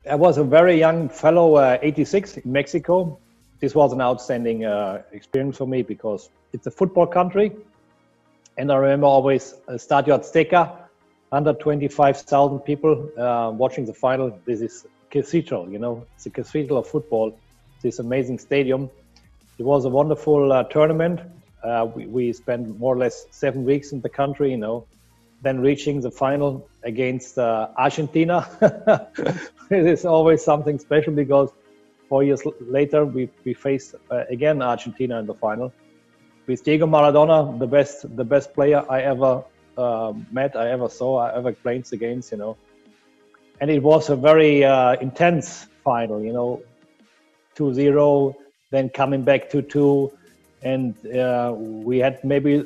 I was a very young fellow, 86 in Mexico. This was an outstanding experience for me because it's a football country. And I remember always Stadio Azteca, 125,000 people watching the final. This is cathedral, it's a cathedral of football. This amazing stadium. It was a wonderful tournament. We spent more or less 7 weeks in the country, then reaching the final against Argentina. It is always something special because 4 years later we faced again Argentina in the final with Diego Maradona, the best player I ever met, I ever saw, I ever played against, And it was a very intense final, 2-0, then coming back 2-2, and we had maybe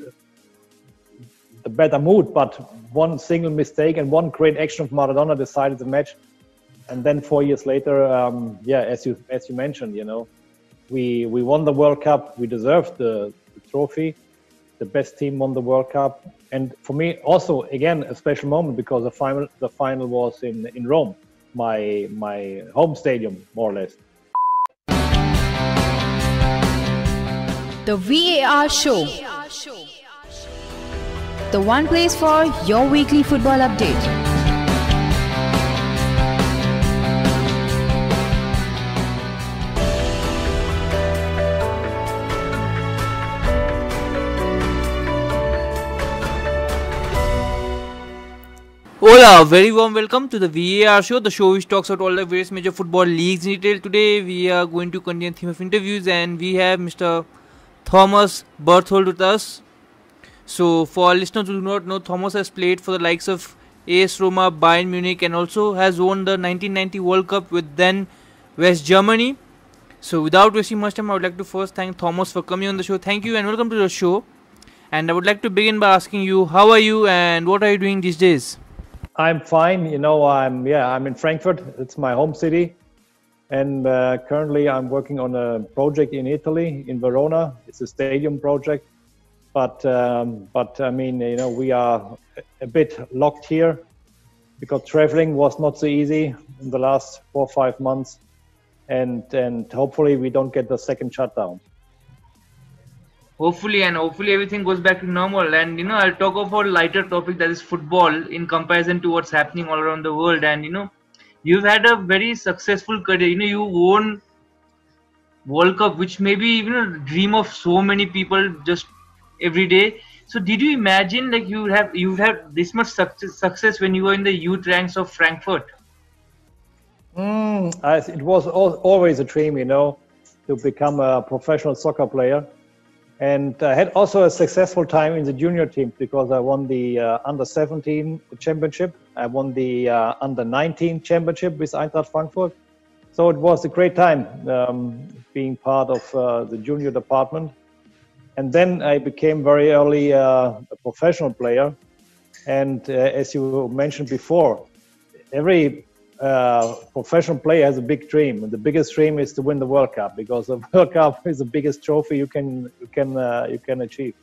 a better mood, but one single mistake and one great action of Maradona decided the match. And then 4 years later, as you mentioned, we won the World Cup. We deserved the trophy. The best team won the World Cup, and for me also again a special moment because the final was in Rome, my home stadium more or less. The VAR Show. The one place for your weekly football update. Hola, very warm welcome to the VAR Show, the show which talks about all the various major football leagues in detail. Today we are going to continue the theme of interviews and we have Mr. Thomas Berthold with us. So for our listeners who do not know, Thomas has played for the likes of AS Roma, Bayern Munich and also has won the 1990 World Cup with then West Germany. So without wasting much time, I would like to first thank Thomas for coming on the show. Thank you and welcome to the show. And I would like to begin by asking you, how are you and what are you doing these days? I'm fine. I'm in Frankfurt. It's my home city. And currently I'm working on a project in Italy, in Verona. It's a stadium project. But I mean, we are a bit locked here because traveling was not so easy in the last 4 or 5 months. And hopefully we don't get the second shutdown. Hopefully everything goes back to normal. And I'll talk about a lighter topic, that is football, in comparison to what's happening all around the world. And you've had a very successful career. You won World Cup, which maybe dream of so many people just every day. So did you imagine like you have this much success when you were in the youth ranks of Frankfurt? It was always a dream, to become a professional soccer player. And I had also a successful time in the junior team because I won the under-17 championship. I won the under-19 championship with Eintracht Frankfurt. So it was a great time being part of the junior department. And then I became very early a professional player. And as you mentioned before, every professional player has a big dream, and the biggest dream is to win the World Cup because the World Cup is the biggest trophy you can achieve.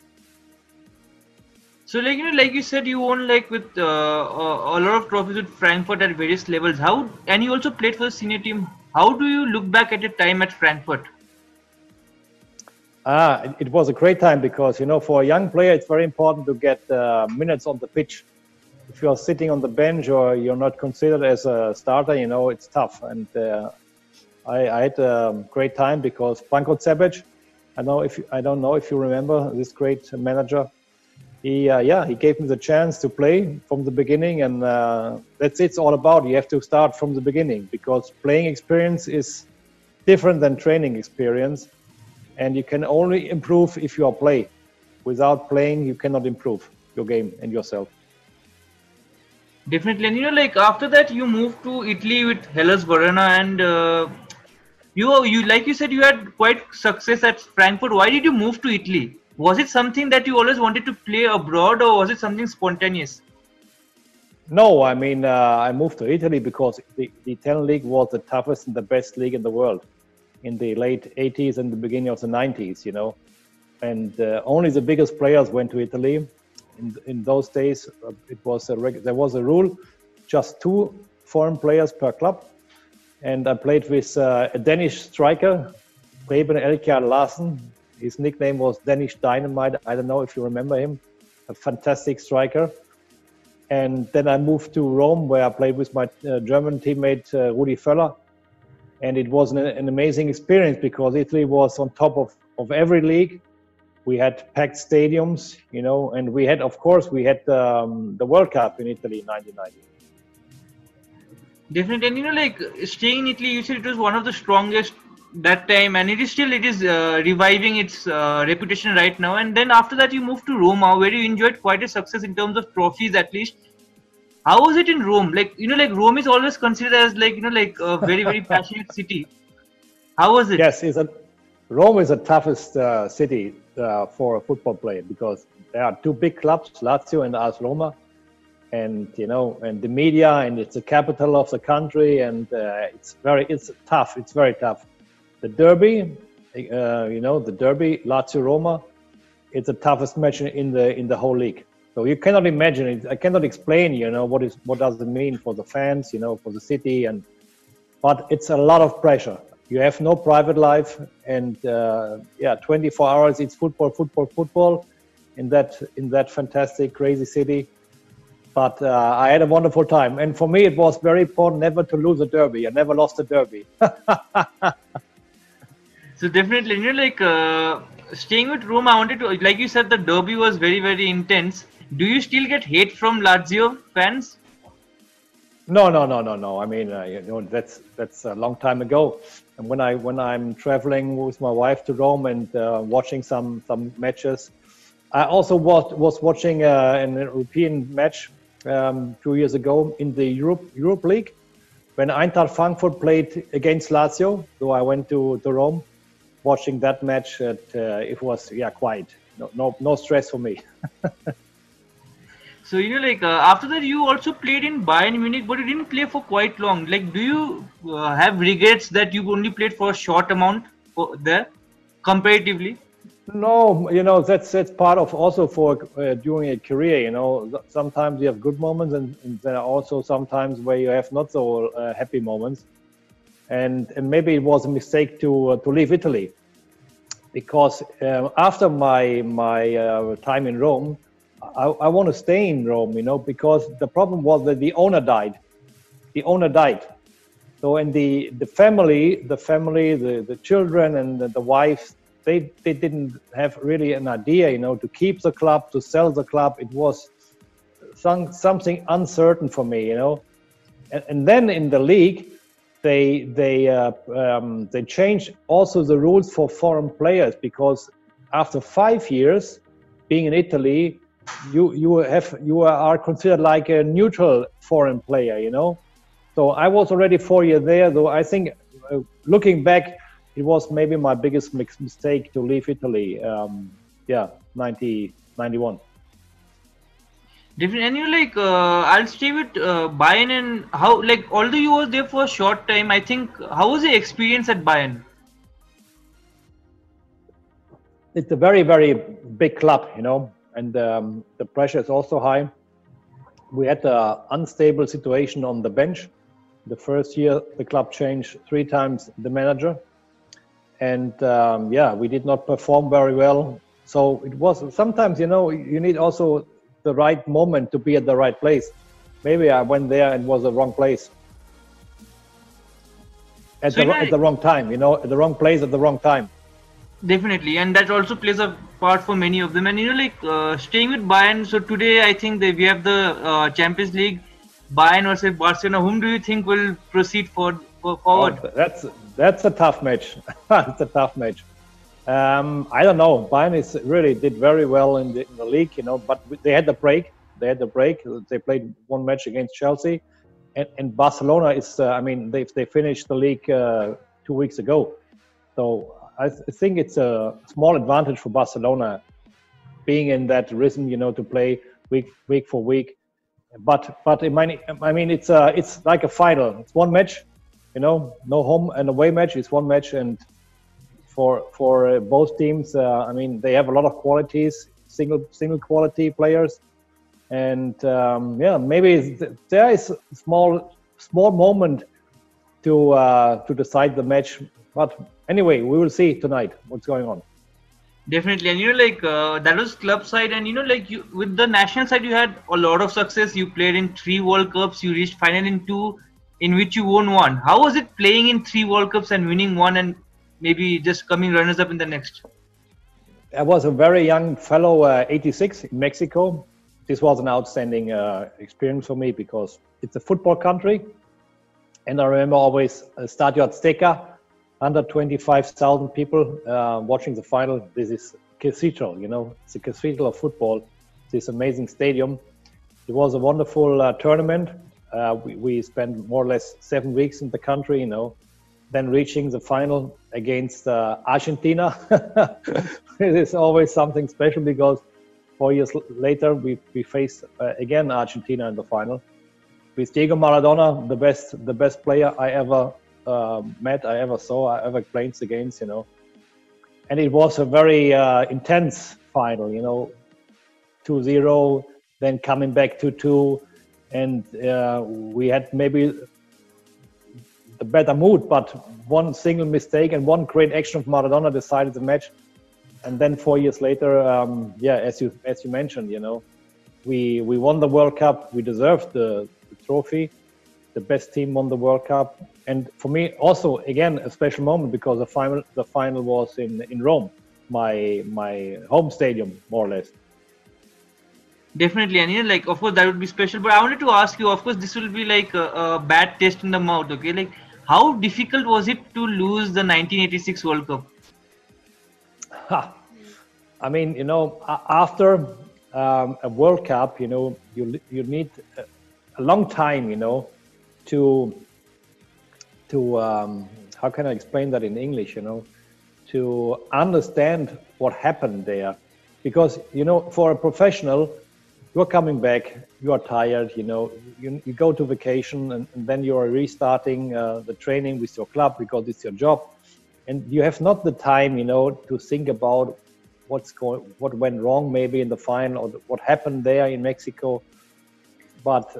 So like you said, you won with a lot of trophies with Frankfurt at various levels. And you also played for the senior team. How do you look back at your time at Frankfurt? It was a great time because for a young player it's very important to get minutes on the pitch. If you are sitting on the bench or you're not considered as a starter, it's tough. And I had a great time because Branko Cebec, I don't know if you remember this great manager. He gave me the chance to play from the beginning, and that's it's all about. You have to start from the beginning because playing experience is different than training experience, and you can only improve if you are playing. Without playing, you cannot improve your game and yourself. Definitely. And after that you moved to Italy with Hellas Verona, and you like you said you had quite success at Frankfurt. Why did you move to Italy? Was it something that you always wanted to play abroad, or was it something spontaneous? No, I mean I moved to Italy because the Italian league was the toughest and the best league in the world in the late 80s and the beginning of the 90s, and only the biggest players went to Italy. In those days, there was a rule, just 2 foreign players per club. and I played with a Danish striker, Preben Elkjær Larsen. His nickname was Danish Dynamite. I don't know if you remember him. A fantastic striker. And then I moved to Rome, where I played with my German teammate Rudi Völler. And it was an amazing experience because Italy was on top of every league. We had packed stadiums, you know, and we had, of course, the World Cup in Italy in 1990. Definitely, and you know, like staying in Italy, you said it was one of the strongest that time, and it is reviving its reputation right now. And then after that, you moved to Roma, where you enjoyed quite a success in terms of trophies, at least. How was it in Rome? Like, you know, like Rome is always considered as like, you know, like a very, very passionate city. How was it? Yes, Rome is the toughest city for a football player because there are two big clubs, Lazio and AS Roma. And, you know, and the media, and it's the capital of the country, and it's tough. It's very tough. The derby, you know, the derby, Lazio-Roma, it's the toughest match in the whole league. So you cannot imagine it. I cannot explain, you know, what does it mean for the fans, you know, for the city, but it's a lot of pressure. You have no private life, and 24 hours it's football in that fantastic, crazy city. But I had a wonderful time, and for me it was very important never to lose a derby. I never lost a derby. So definitely, you know, like staying with Roma, I wanted to, like you said, the derby was very, very intense. Do you still get hate from Lazio fans? No. I mean, you know, that's a long time ago. And when I'm traveling with my wife to Rome and watching some matches, I also was watching an European match 2 years ago in the Europe League when Eintracht Frankfurt played against Lazio. So I went to Rome, watching that match. It was quiet. No stress for me. So, you know, like after that, you also played in Bayern Munich, but you didn't play for quite long. Like, do you have regrets that you only played for a short amount there, comparatively? No, you know, that's part of also for during a career. You know, sometimes you have good moments, and there are also sometimes where you have not so happy moments. And maybe it was a mistake to leave Italy, because after my time in Rome, I want to stay in Rome, you know, because the problem was that the owner died. So, and the family, the children and the wife, they didn't have really an idea, you know, to keep the club, to sell the club. It was something uncertain for me, you know. And then in the league, they changed also the rules for foreign players, because after 5 years being in Italy, you are considered like a neutral foreign player, you know. So I was already 4 years there, though I think looking back, it was maybe my biggest mistake to leave Italy. 91. Different, and you like I'll stay with Bayern. And how, like, although you were there for a short time, I think, how was the experience at Bayern? It's a very, very big club, you know, and the pressure is also high. We had an unstable situation on the bench. The first year, the club changed 3 times the manager, and we did not perform very well. So it was sometimes, you know, you need also the right moment to be at the right place. Maybe I went there and was the wrong place at the wrong time, you know, at the wrong place at the wrong time. Definitely, and that also plays a part for many of them. And you know, like staying with Bayern, so today I think that we have the Champions League, Bayern versus Barcelona. Whom do you think will proceed forward? Oh, that's a tough match. It's a tough match. I don't know. Bayern really did very well in the league, you know, but they had the break. They played one match against Chelsea, and Barcelona is. I mean, they finished the league 2 weeks ago, so I think it's a small advantage for Barcelona being in that rhythm, you know, to play week for week. But I mean, it's like a final. It's one match, you know, no home and away match. It's one match, and for both teams, I mean, they have a lot of qualities, single quality players, and maybe there is a small moment to decide the match. But anyway, we will see tonight what's going on. Definitely, and that was club side, and you with the national side, you had a lot of success. You played in 3 World Cups, you reached final in 2, in which you won 1. How was it playing in 3 World Cups and winning 1, and maybe just coming runners up in the next? I was a very young fellow, 86 in Mexico. This was an outstanding experience for me because it's a football country, and I remember always Stadio Azteca. 125,000 people watching the final. This is cathedral, it's a cathedral of football. This amazing stadium. It was a wonderful tournament. We spent more or less 7 weeks in the country, then reaching the final against Argentina. It is always something special because 4 years later we faced again Argentina in the final with Diego Maradona, the best player I ever met, I ever saw, I ever played against, and it was a very intense final, 2-0, then coming back 2-2, and we had maybe the better mood, but one single mistake and one great action of Maradona decided the match. And then 4 years later, as you mentioned, we won the World Cup, we deserved the trophy. The best team won the World Cup, and for me also again a special moment because the final was in Rome, my home stadium more or less. Definitely, and of course that would be special. But I wanted to ask you, of course, this will be like a bad taste in the mouth. Okay, like how difficult was it to lose the 1986 World Cup? I mean, after a World Cup, you need a long time, to how can I explain that in English, to understand what happened there, because for a professional, you're coming back, you are tired, you go to vacation, and then you are restarting the training with your club because it's your job, and you have not the time to think about what went wrong maybe in the final or what happened there in Mexico. But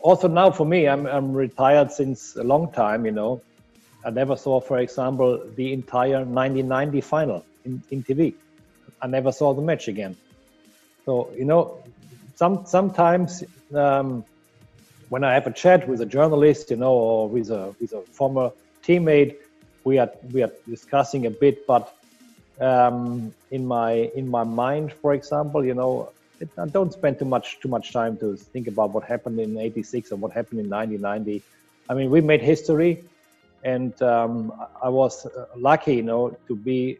also now for me, I'm retired since a long time, I never saw, for example, the entire 1990 final in TV. I never saw the match again. So, sometimes when I have a chat with a journalist, or with a former teammate, we are discussing a bit, but in my mind, for example, I don't spend too much time to think about what happened in '86 or what happened in 1990. I mean, we made history, and I was lucky, to be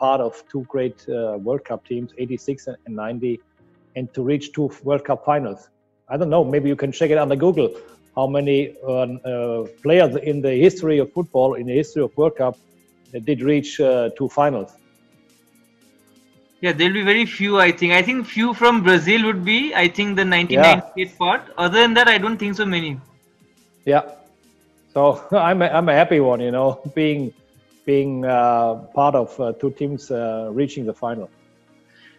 part of 2 great World Cup teams, '86 and '90, and to reach 2 World Cup finals. I don't know. Maybe you can check it under Google. How many players in the history of football, in the history of World Cup, did reach 2 finals? Yeah, there'll be very few, I think. I think few from Brazil would be, I think, the 1998 part. Other than that, I don't think so many. Yeah. So I'm a happy one, being part of 2 teams reaching the final.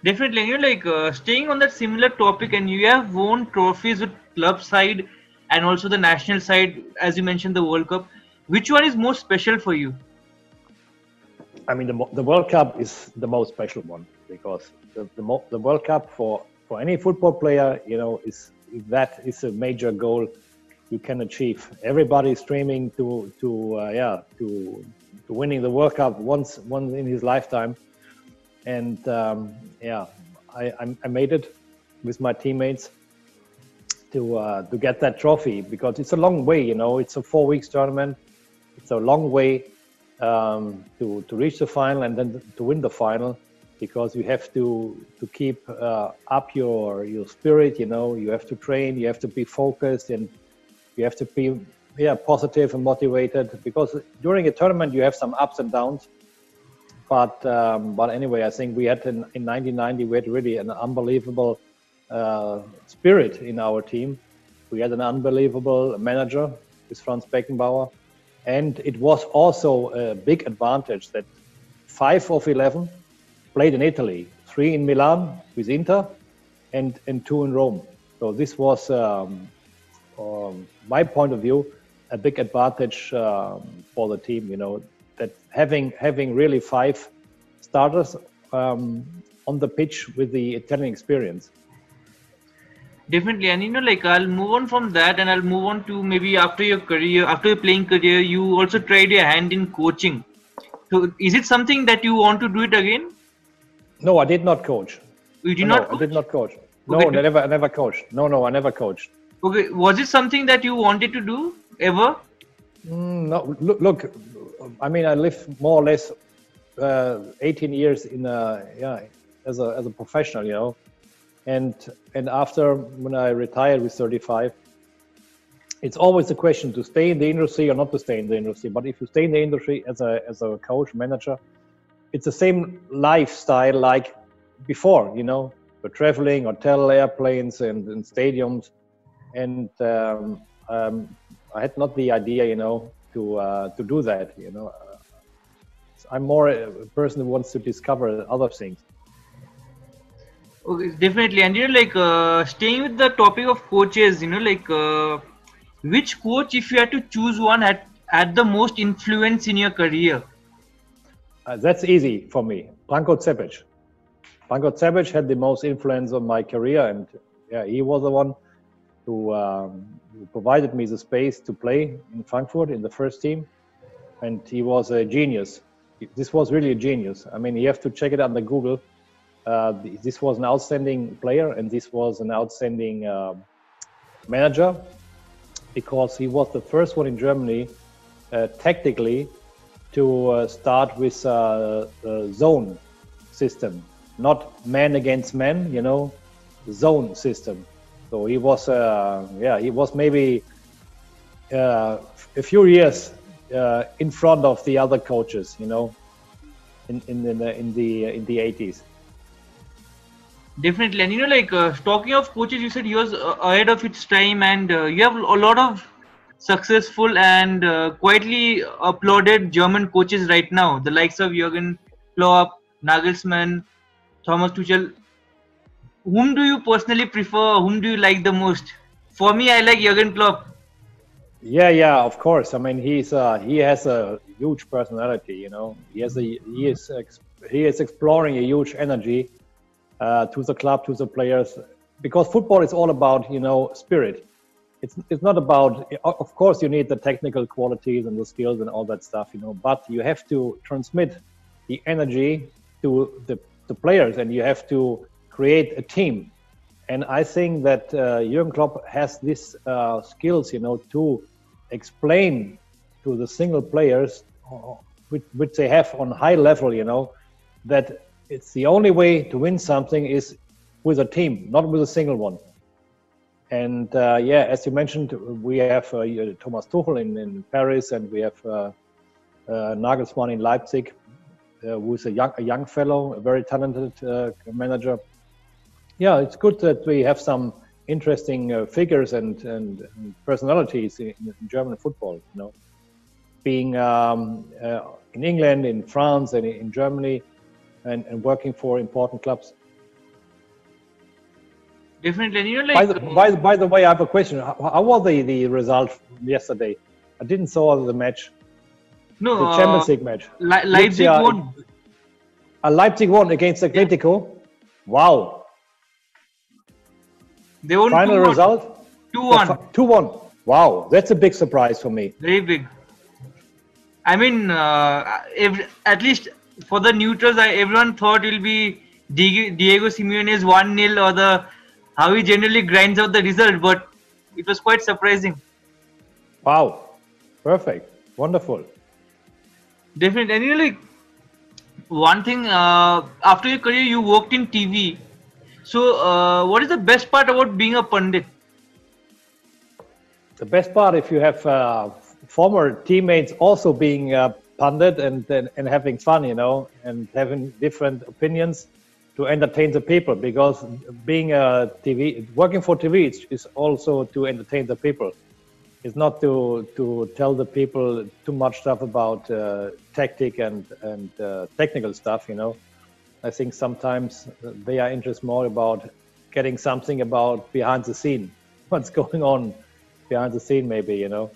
Definitely. And you're staying on that similar topic, and you have won trophies with club side and also the national side, as you mentioned, the World Cup. Which one is most special for you? I mean, the World Cup is the most special one because the World Cup for any football player, is a major goal you can achieve. Everybody is dreaming to winning the World Cup once in his lifetime, and I made it with my teammates to get that trophy because it's a long way. It's a 4 weeks tournament. It's a long way to reach the final and then to win the final, because you have to keep up your spirit. You have to train, you have to be focused, and you have to be positive and motivated, because during a tournament you have some ups and downs. But anyway, I think we had in 1990 we had really an unbelievable spirit in our team. We had an unbelievable manager with Franz Beckenbauer. And it was also a big advantage that 5 of 11 played in Italy, 3 in Milan with Inter, and 2 in Rome. So this was, my point of view, a big advantage for the team. You know, that having really 5 starters on the pitch with the Italian experience. Definitely, and you know, like I'll move on from that, and I'll move on to maybe after your career, after your playing career, you also tried your hand in coaching. So, is it something that you want to do it again? No, I did not coach. You did not coach? I did not coach. Okay. No, I never coached. No, I never coached. Okay, was it something that you wanted to do ever? No, look, I mean, I lived more or less 18 years in as a professional, you know, and after when I retired with 35, it's always a question to stay in the industry or not to stay in the industry. But if you stay in the industry as a coach, manager, it's the same lifestyle like before, you know, we're traveling, hotel, airplanes, and stadiums, and I had not the idea, you know, to do that, you know. I'm more a person who wants to discover other things. Okay, definitely. And you know, like staying with the topic of coaches, you know, like which coach, if you had to choose one, had the most influence in your career? That's easy for me. Branko Cepic. Branko Cepic had the most influence on my career, and yeah, he was the one who provided me the space to play in Frankfurt in the first team, and he was a genius. This was really a genius. I mean, you have to check it under Google. This was an outstanding player, and this was an outstanding manager, because he was the first one in Germany tactically to start with a zone system, not man against man, you know, zone system. So he was, he was maybe a few years in front of the other coaches, you know, in the 80s. Definitely. And you know, like talking of coaches, you said he was ahead of its time, and you have a lot of successful and quietly applauded German coaches right now, the likes of Jürgen Klopp, Nagelsmann, Thomas Tuchel. Whom do you personally prefer? Whom do you like the most? For me, I like Jürgen Klopp. Yeah, of course. I mean, he has a huge personality. You know, he is exploring a huge energy to the club, to the players, because football is all about, you know, spirit. It's not about. Of course, you need the technical qualities and the skills and all that stuff, you know, but you have to transmit the energy to the players, and you have to create a team. And I think that Jürgen Klopp has this skills, you know, to explain to the single players, which they have on high level, you know, that it's the only way to win something is with a team, not with a single one. And as you mentioned, we have Thomas Tuchel in Paris, and we have Nagelsmann in Leipzig, who's a young fellow, a very talented manager. Yeah, it's good that we have some interesting figures and personalities in German football. You know, being in England, in France, and in Germany, and working for important clubs. Definitely. And you know, like, by the way, I have a question. How was the result yesterday? I didn't saw the match. No, the Champions League match. Leipzig won. Leipzig won against Atletico. Yeah. Wow. They won. Final result? 2-1. 2-1. Wow, that's a big surprise for me. Very big. I mean, at least for the neutrals, everyone thought it will be Diego Simeone's 1-0 or how he generally grinds out the result, but it was quite surprising. Wow, perfect, wonderful. Definitely. And you know, like, one thing, after your career, you worked in TV. So, what is the best part about being a pundit? The best part, if you have former teammates also being pundit and having fun, you know, and having different opinions to entertain the people, because being working for TV is also to entertain the people. It's not to tell the people too much stuff about tactic and technical stuff, you know. I think sometimes they are interested more about getting something about behind the scene, what's going on behind the scene, maybe, you know.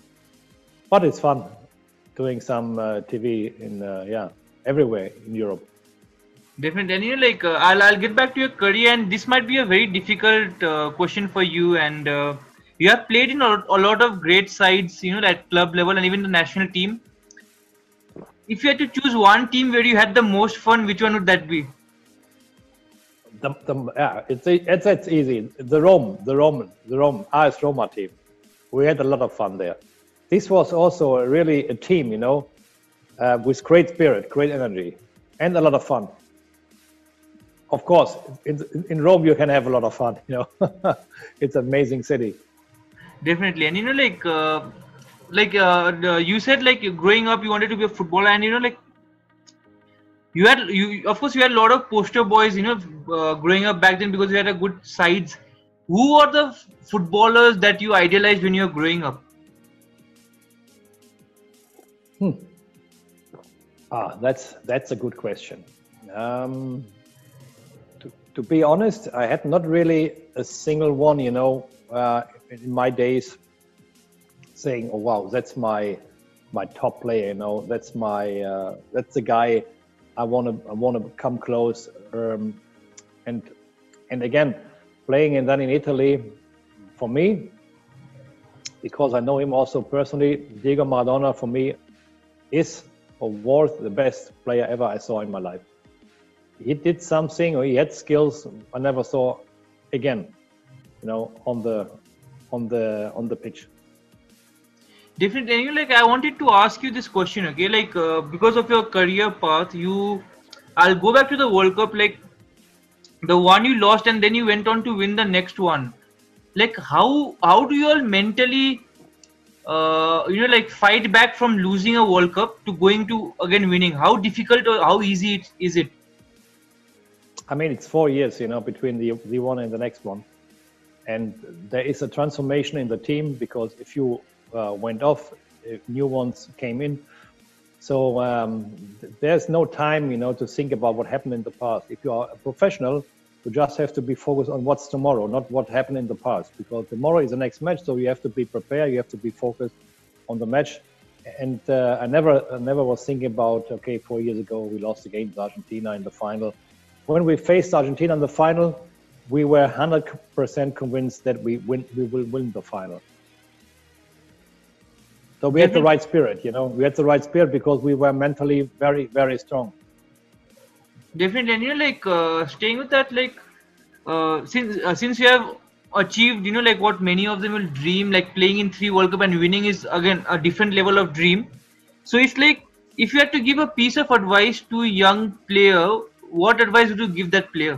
but it's fun doing some TV in everywhere in Europe. Definitely. And you know, like I'll get back to your career, and this might be a very difficult question for you. And you have played in a lot of great sides, you know, at club level and even the national team. If you had to choose one team where you had the most fun, which one would that be? It's easy. The Roma AS Roma team. We had a lot of fun there. This was also really a team, you know, with great spirit, great energy, and a lot of fun. Of course, in Rome you can have a lot of fun, you know. It's an amazing city. Definitely. And you know, like you said, like growing up you wanted to be a footballer, and you know, like you of course you had a lot of poster boys, you know, growing up back then, because you had a good sides. Who are the footballers that you idealized when you were growing up? That's a good question. To be honest, I had not really a single one, you know, in my days, saying, "Oh wow, that's my top player," you know, that's the guy I want to come close. And again, playing and then in Italy, for me, because I know him also personally, Diego Maradona for me is or was the best player ever I saw in my life. He did something, or he had skills I never saw again, you know, on the pitch. Definitely. And you know, like I wanted to ask you this question, okay? Like because of your career path, I'll go back to the World Cup, like the one you lost, and then you went on to win the next one. Like how do you all mentally, you know, like fight back from losing a World Cup to going to again winning? How difficult or how easy is it? I mean, it's 4 years, you know, between the one and the next one. And there is a transformation in the team, because if you went off, new ones came in. So there's no time, you know, to think about what happened in the past. If you are a professional, you just have to be focused on what's tomorrow, not what happened in the past, because tomorrow is the next match. So you have to be prepared. You have to be focused on the match. And I never was thinking about, okay, 4 years ago, we lost against Argentina in the final. When we faced Argentina in the final, we were 100% convinced that we will win the final. So we had the right spirit, you know. We had the right spirit because we were mentally very, very strong. Definitely. And you know, like staying with that, like since you have achieved, you know, like what many of them will dream, like playing in 3 World Cup and winning is again a different level of dream. So it's like, if you had to give a piece of advice to a young player, what advice would you give that player?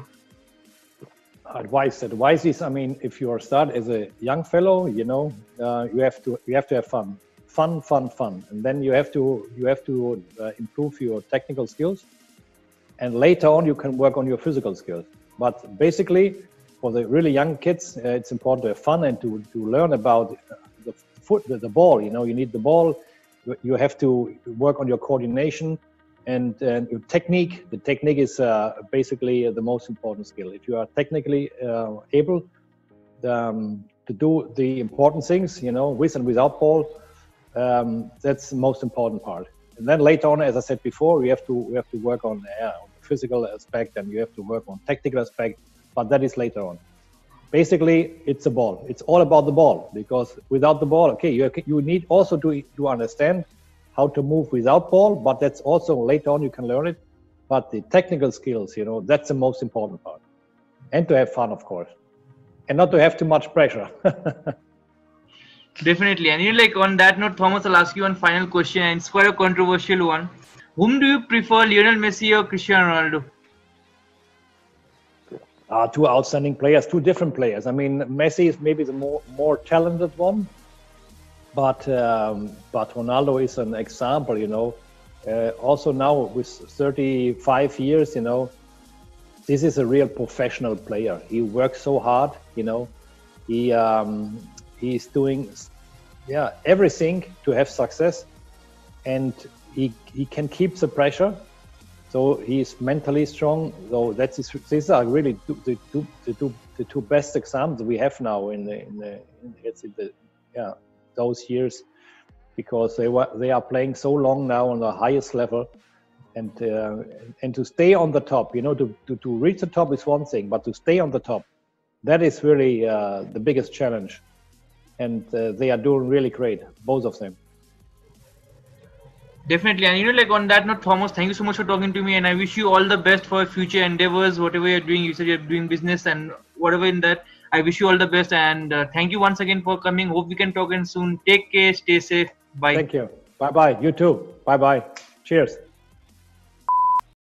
Advice is, I mean, if you are start as a young fellow, you know, you have to have fun, and then you have to improve your technical skills, and later on you can work on your physical skills. But basically, for the really young kids, it's important to have fun and to learn about the ball. You know, you need the ball. You have to work on your coordination. And your technique. The technique is basically the most important skill. If you are technically able to do the important things, you know, with and without ball, that's the most important part. And then later on, as I said before, we have to work on the physical aspect, and you have to work on technical aspect. But that is later on. Basically, it's a ball. It's all about the ball, because without the ball, okay, you need also to understand how to move without ball, but that's also later on you can learn it. But the technical skills, you know, that's the most important part. And to have fun, of course, and not to have too much pressure. Definitely. And you know, like on that note, Thomas, I'll ask you one final question, and it's quite a controversial one. Whom do you prefer, Lionel Messi or Cristiano Ronaldo? 2 outstanding players, 2 different players. I mean, Messi is maybe the more talented one. But Ronaldo is an example, you know. Also now with 35 years, you know, this is a real professional player. He works so hard, you know. He's doing everything to have success, and he can keep the pressure. So he's mentally strong. So these are really the two best examples we have now in those years. because they are playing so long now on the highest level, and to stay on the top, to reach the top is one thing, but to stay on the top, that is really the biggest challenge, and they are doing really great, both of them. Definitely, and like on that note, Thomas, thank you so much for talking to me, and I wish you all the best for future endeavors, whatever you're doing. You said you're doing business and whatever in that. I wish you all the best, and thank you once again for coming. Hope we can talk again soon. Take care, stay safe. Bye. Thank you. Bye bye. You too. Bye bye. Cheers.